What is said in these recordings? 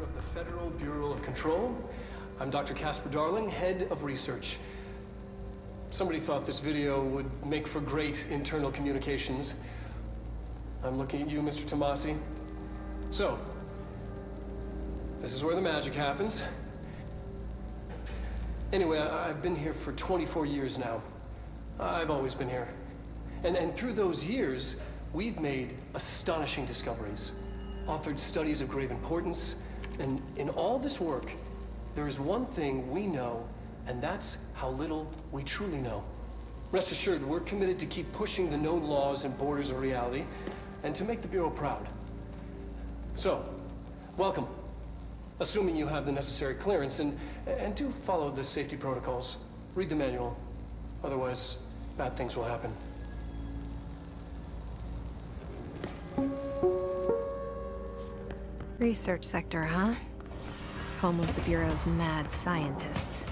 of the Federal Bureau of Control. I'm Dr. Casper Darling, head of research. Somebody thought this video would make for great internal communications. I'm looking at you, Mr. Tomasi. So, this is where the magic happens. Anyway, I've been here for 24 years now. I've always been here. And through those years, we've made astonishing discoveries, authored studies of grave importance, and in all this work, there is one thing we know, and that's how little we truly know. Rest assured, we're committed to keep pushing the known laws and borders of reality, and to make the Bureau proud. So, welcome. Assuming you have the necessary clearance, and do follow the safety protocols. Read the manual. Otherwise, bad things will happen. Research sector, huh? Home of the Bureau's mad scientists.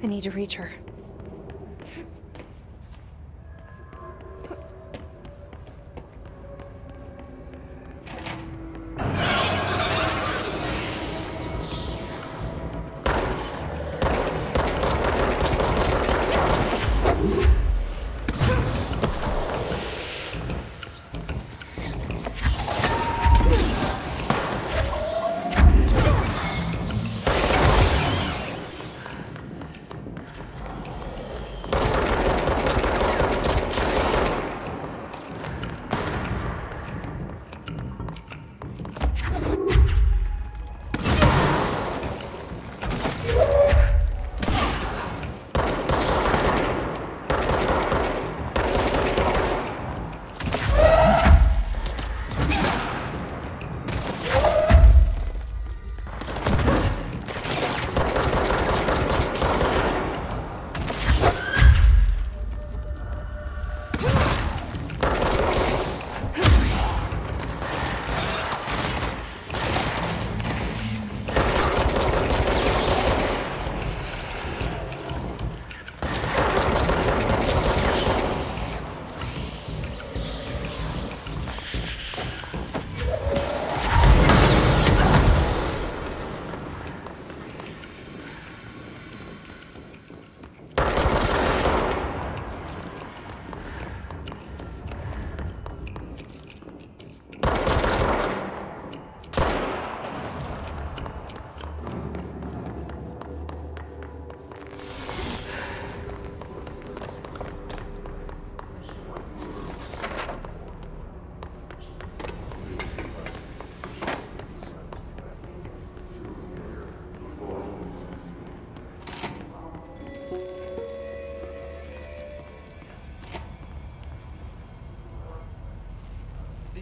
I need to reach her.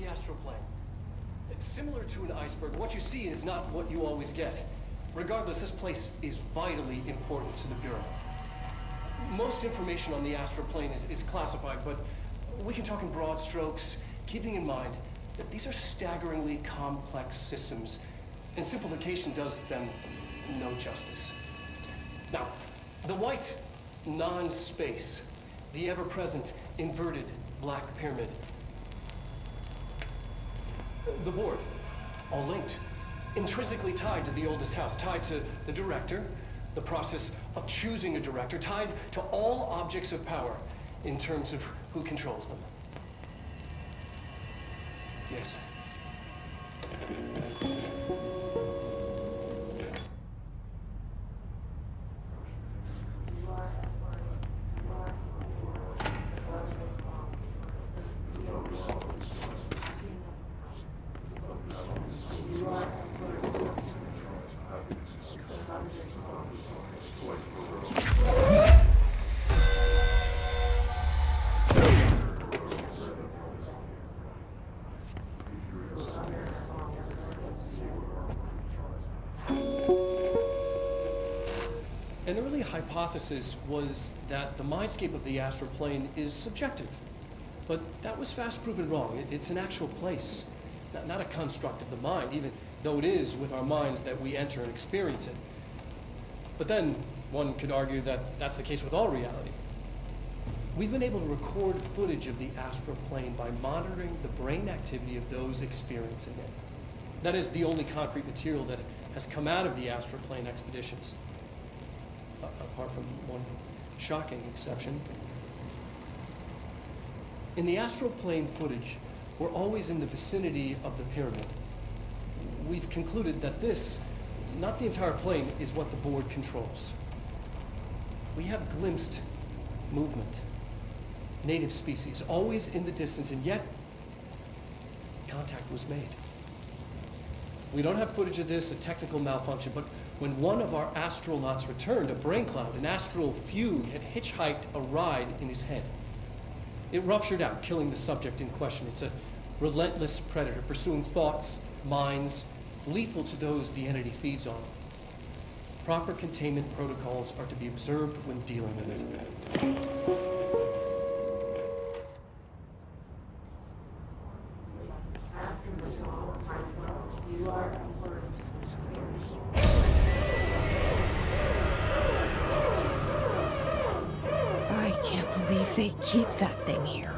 astral plane. Similar to an iceberg, what you see is not what you always get. Regardless, this place is vitally important to the Bureau. Most information on the astral plane is classified, but we can talk in broad strokes, keeping in mind that these are staggeringly complex systems, and simplification does them no justice. Now, the white non-space, the ever-present inverted black pyramid, the board, all linked, intrinsically tied to the oldest house, tied to the director, the process of choosing a director, tied to all objects of power in terms of who controls them. Yes. An early hypothesis was that the mindscape of the astral plane is subjective. But that was fast proven wrong. It's an actual place, not a construct of the mind, even though it is with our minds that we enter and experience it. But then one could argue that that's the case with all reality. We've been able to record footage of the astral plane by monitoring the brain activity of those experiencing it. That is the only concrete material that has come out of the astral plane expeditions. Apart from one shocking exception. In the astral plane footage, we're always in the vicinity of the pyramid. We've concluded that this, not the entire plane, is what the board controls. We have glimpsed movement, native species, always in the distance, and yet contact was made. We don't have footage of this, a technical malfunction, but when one of our astronauts returned, a brain cloud, an astral fugue, had hitchhiked a ride in his head. It ruptured out, killing the subject in question. It's a relentless predator, pursuing thoughts, minds, lethal to those the entity feeds on. Proper containment protocols are to be observed when dealing with it. They keep that thing here.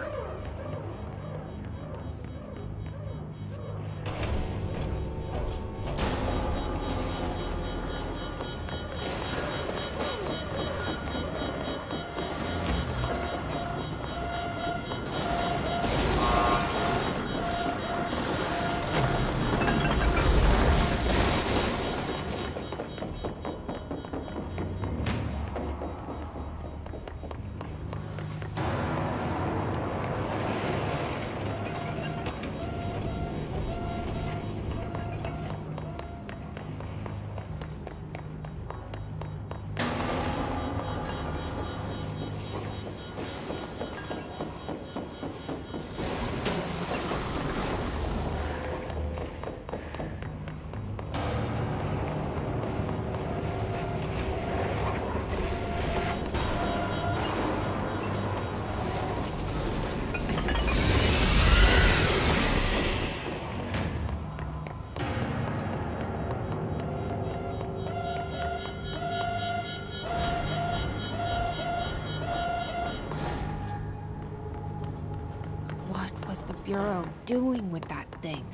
Bureau doing with that thing?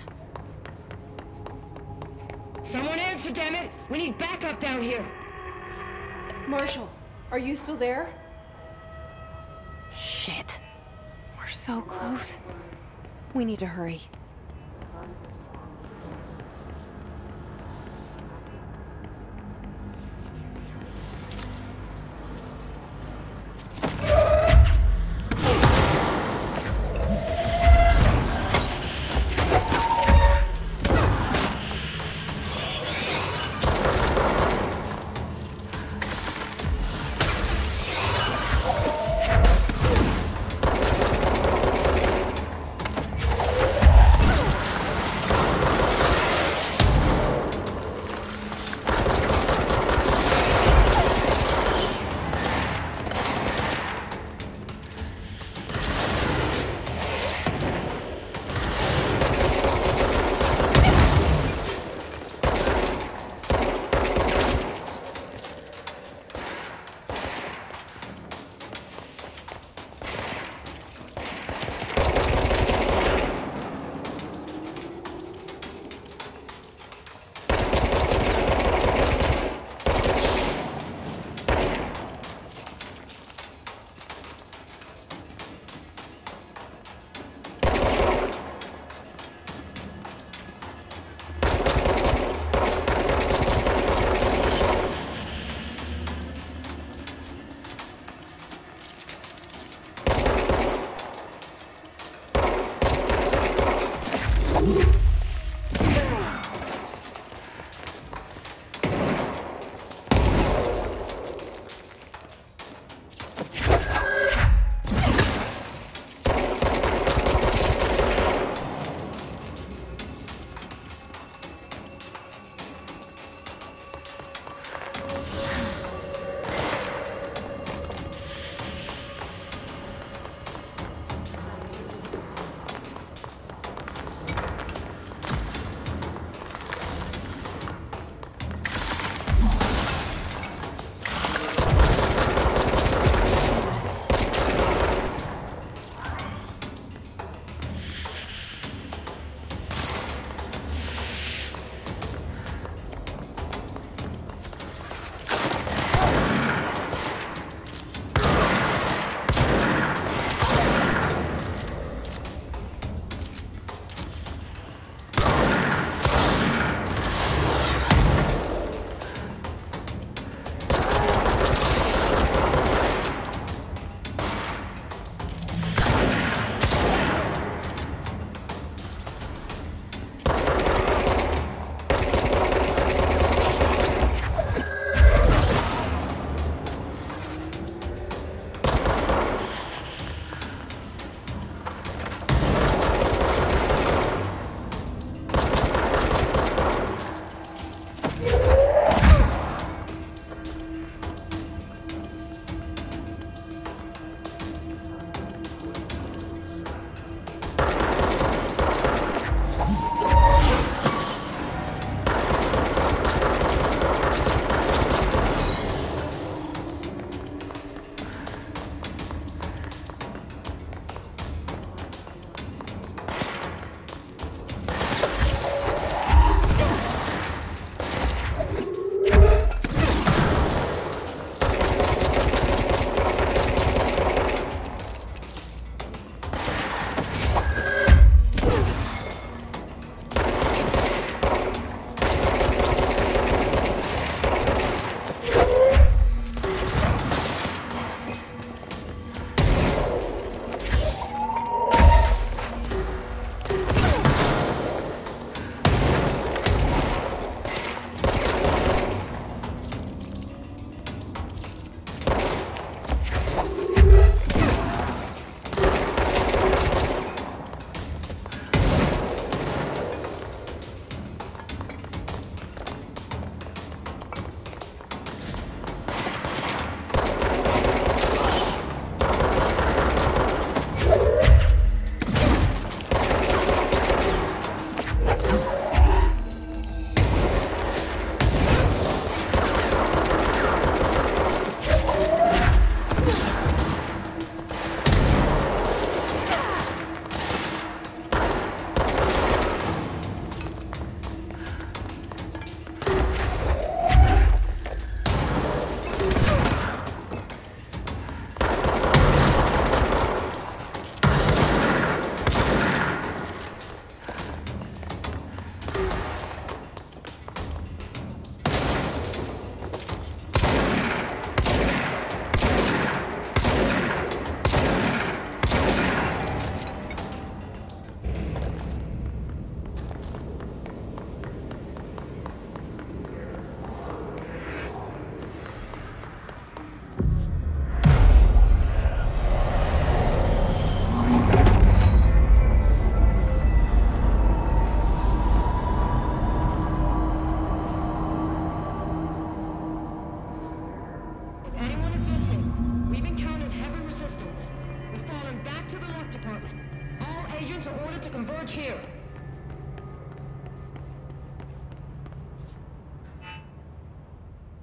Someone answer, damn it! We need backup down here! Marshall, are you still there? Shit. We're so close. We need to hurry.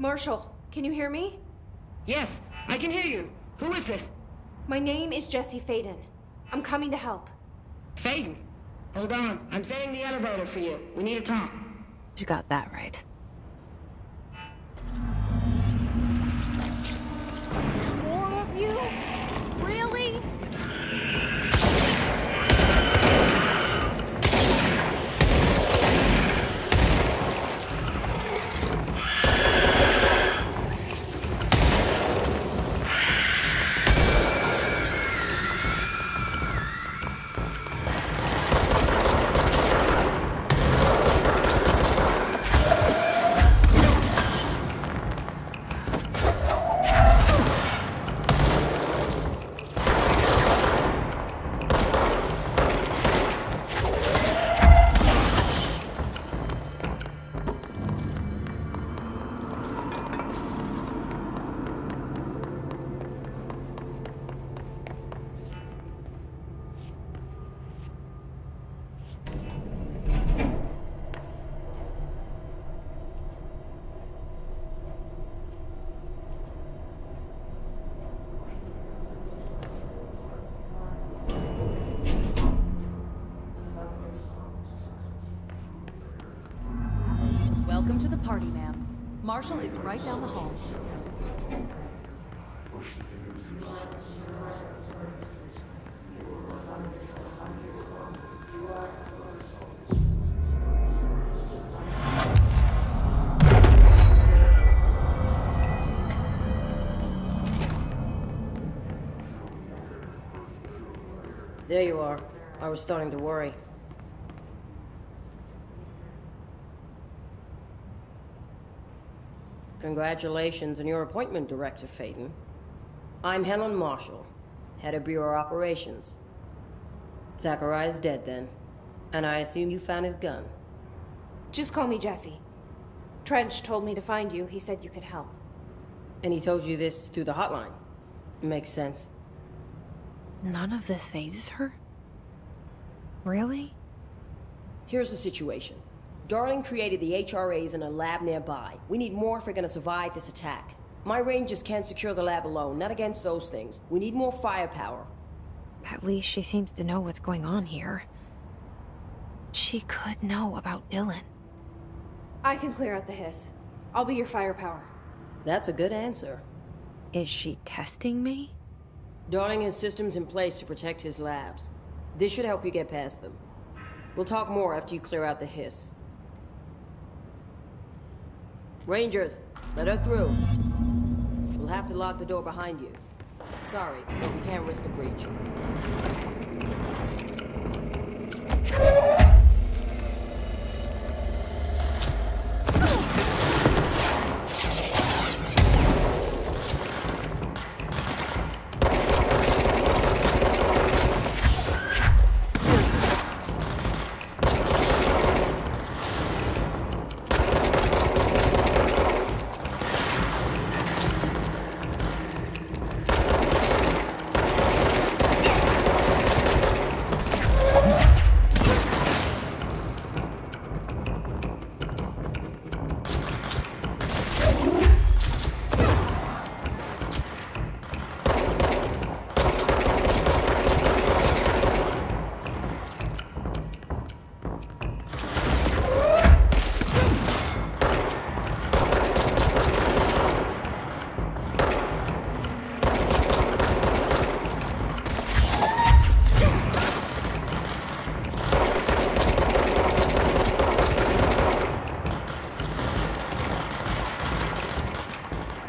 Marshall, can you hear me? Yes, I can hear you. Who is this? My name is Jesse Faden. I'm coming to help. Faden. Hold on. I'm setting the elevator for you. We need to talk. She's got that right. More of you? Really? Welcome to the party, ma'am. Marshall is right down the hall. There you are. I was starting to worry. Congratulations on your appointment, Director Faden. I'm Helen Marshall, head of Bureau Operations. Zachariah's dead then, and I assume you found his gun. Just call me Jesse. Trench told me to find you. He said you could help. And he told you this through the hotline. Makes sense. None of this phases her? Really? Here's the situation. Darling created the HRAs in a lab nearby. We need more if we're gonna survive this attack. My rangers can't secure the lab alone, not against those things. We need more firepower. At least she seems to know what's going on here. She could know about Dylan. I can clear out the hiss. I'll be your firepower. That's a good answer. Is she testing me? Darling has systems in place to protect his labs. This should help you get past them. We'll talk more after you clear out the hiss. Rangers, let her through. We'll have to lock the door behind you. Sorry, but we can't risk a breach.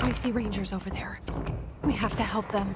I see Rangers over there. We have to help them.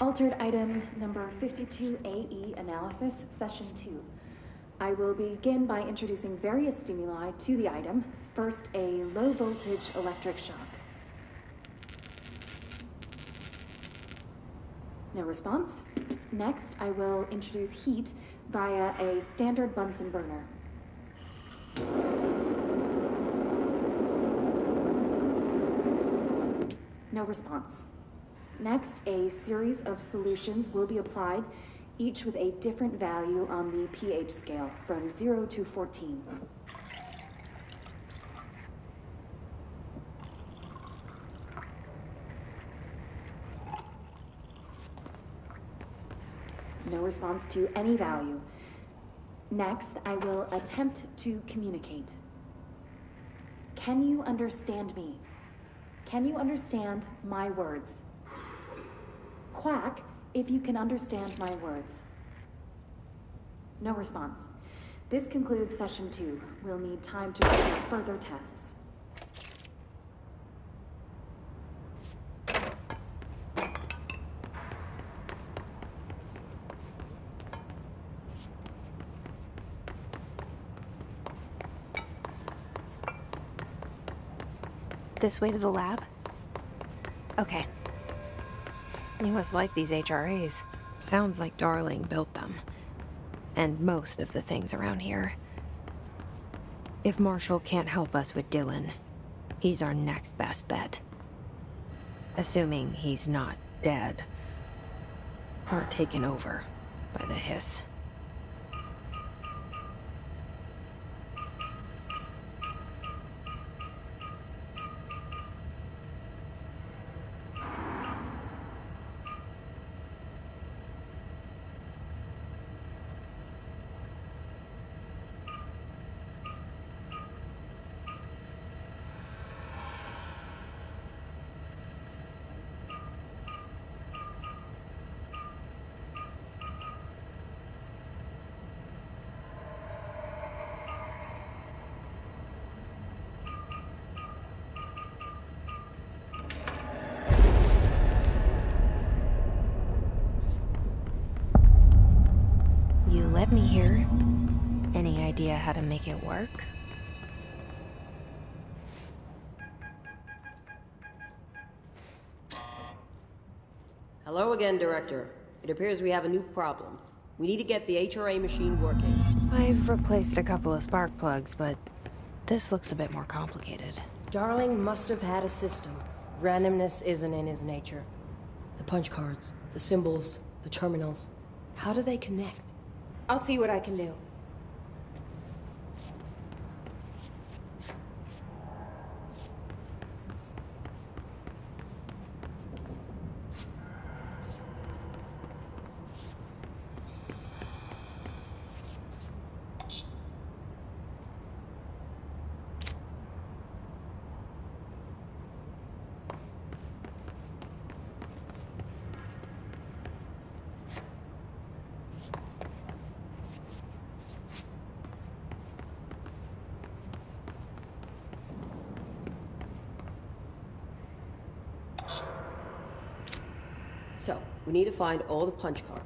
Altered item number 52AE analysis, session 2. I will begin by introducing various stimuli to the item. First, a low voltage electric shock. No response. Next, I will introduce heat via a standard Bunsen burner. No response. Next, a series of solutions will be applied, each with a different value on the pH scale, from 0 to 14. No response to any value. Next, I will attempt to communicate. Can you understand me? Can you understand my words? Quack if you can understand my words. No response. This concludes session 2. We'll need time to review further tests. This way to the lab? Okay. You must like these HRAs. Sounds like Darling built them. And most of the things around here. If Marshall can't help us with Dylan, he's our next best bet. Assuming he's not dead. Or taken over by the hiss. You let me here. Any idea how to make it work? Hello again, Director. It appears we have a new problem. We need to get the HRA machine working. I've replaced a couple of spark plugs, but this looks a bit more complicated. Darling must have had a system. Randomness isn't in his nature. The punch cards, the symbols, the terminals. How do they connect? I'll see what I can do. So, we need to find all the punch cards.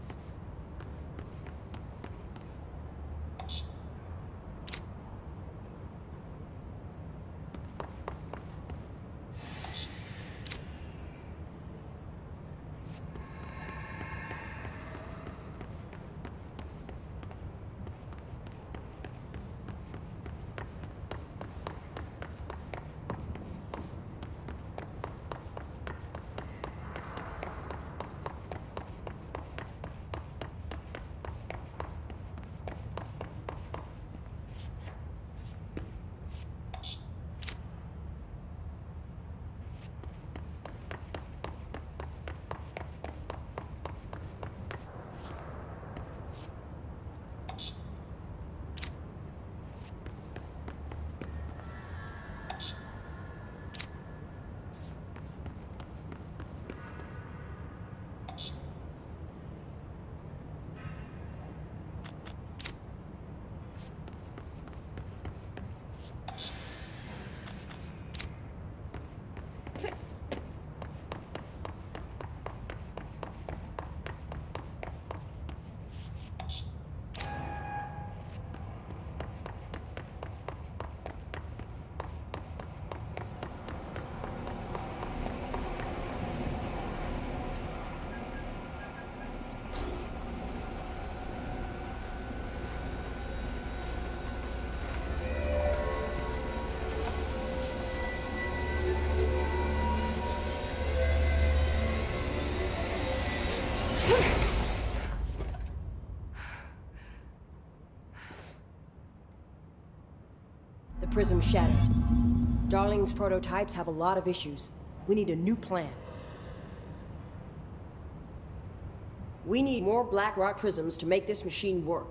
The prism shattered. Darling's prototypes have a lot of issues. We need a new plan. We need more Blackrock prisms to make this machine work.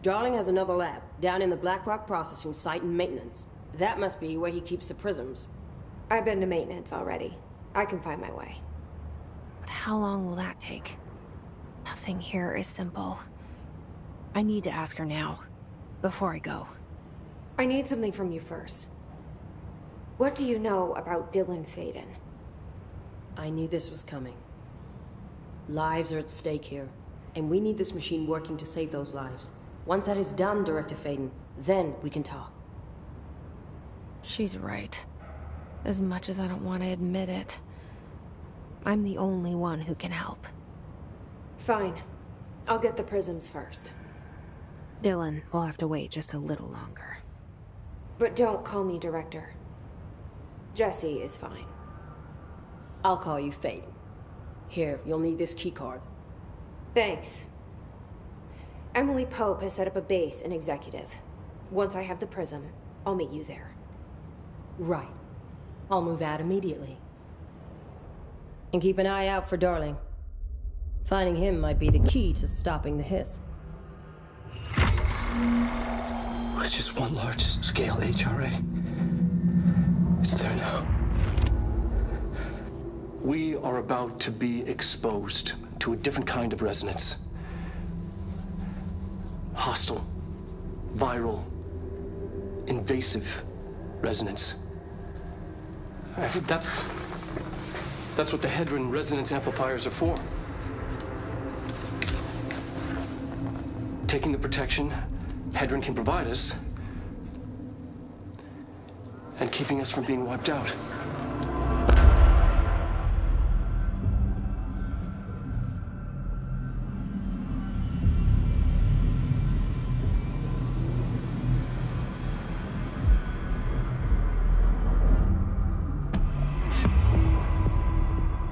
Darling has another lab, down in the Blackrock processing site in maintenance. That must be where he keeps the prisms. I've been to maintenance already. I can find my way. But how long will that take? Nothing here is simple. I need to ask her now, before I go. I need something from you first. What do you know about Dylan Faden? I knew this was coming. Lives are at stake here, and we need this machine working to save those lives. Once that is done, Director Faden, then we can talk. She's right. As much as I don't want to admit it, I'm the only one who can help. Fine. I'll get the prisms first. Dylan will have to wait just a little longer. But don't call me Director. Jesse is fine. I'll call you Faden. Here, you'll need this keycard. Thanks. Emily Pope has set up a base in Executive. Once I have the prism, I'll meet you there. Right. I'll move out immediately. And keep an eye out for Darling. Finding him might be the key to stopping the hiss. It's just one large-scale HRA. It's there now. We are about to be exposed to a different kind of resonance. Hostile, viral, invasive resonance. I think that's what the Hedron resonance amplifiers are for. Taking the protection Hedron can provide us, and keeping us from being wiped out.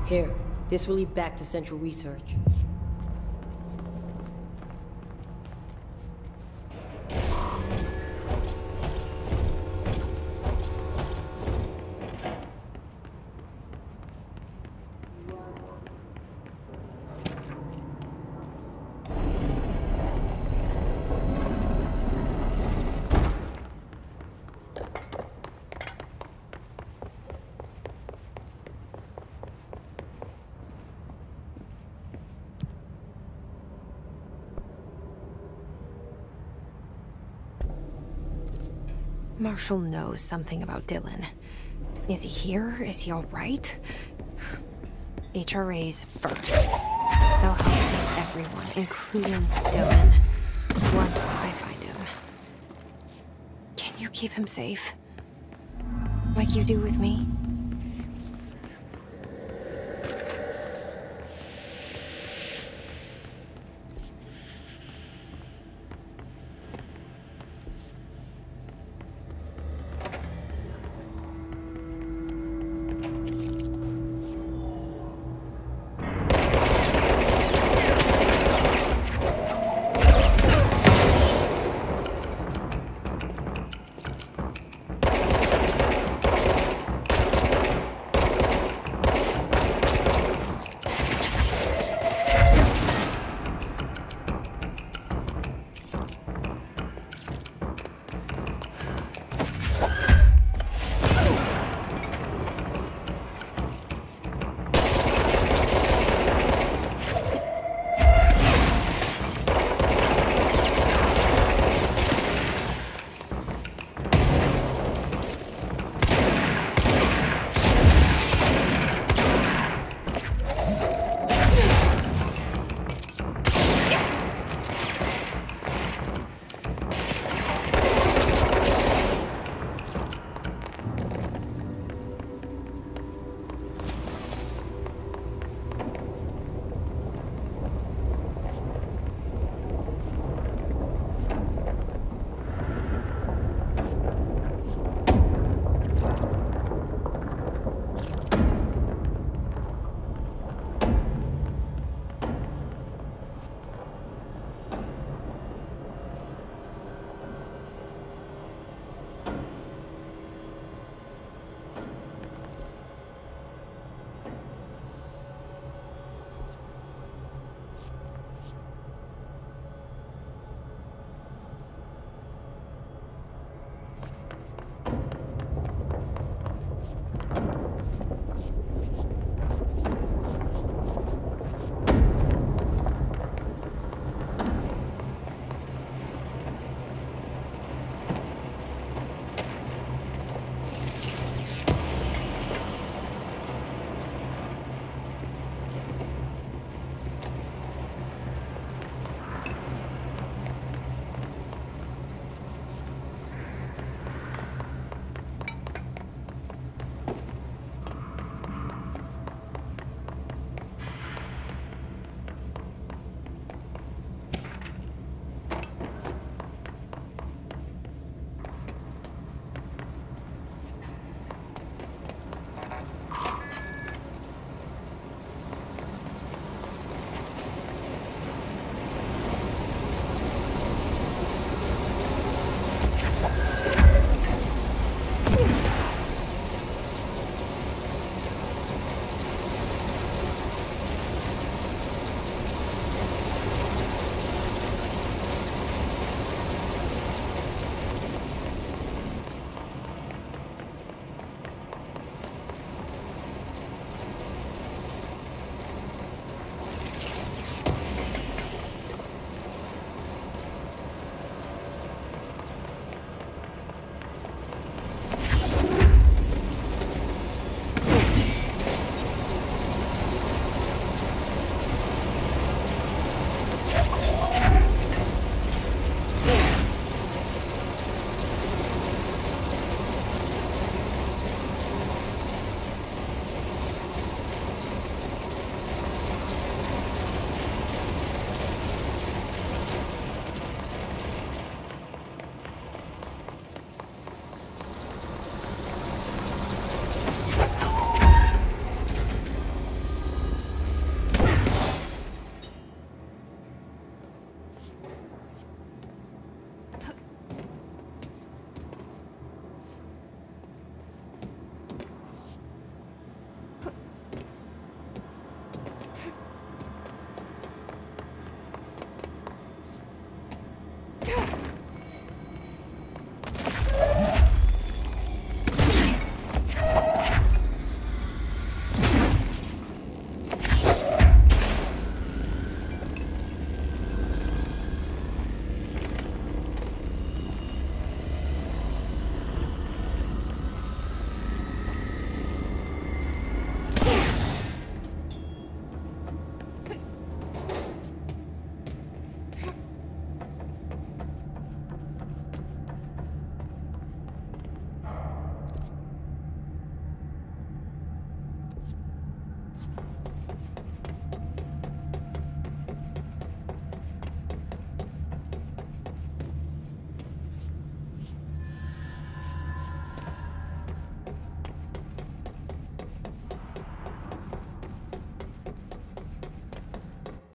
Here, this will lead back to Central Research. Marshall knows something about Dylan. Is he here? Is he all right? HRAs first. They'll help save everyone, including Dylan, once I find him. Can you keep him safe? Like you do with me?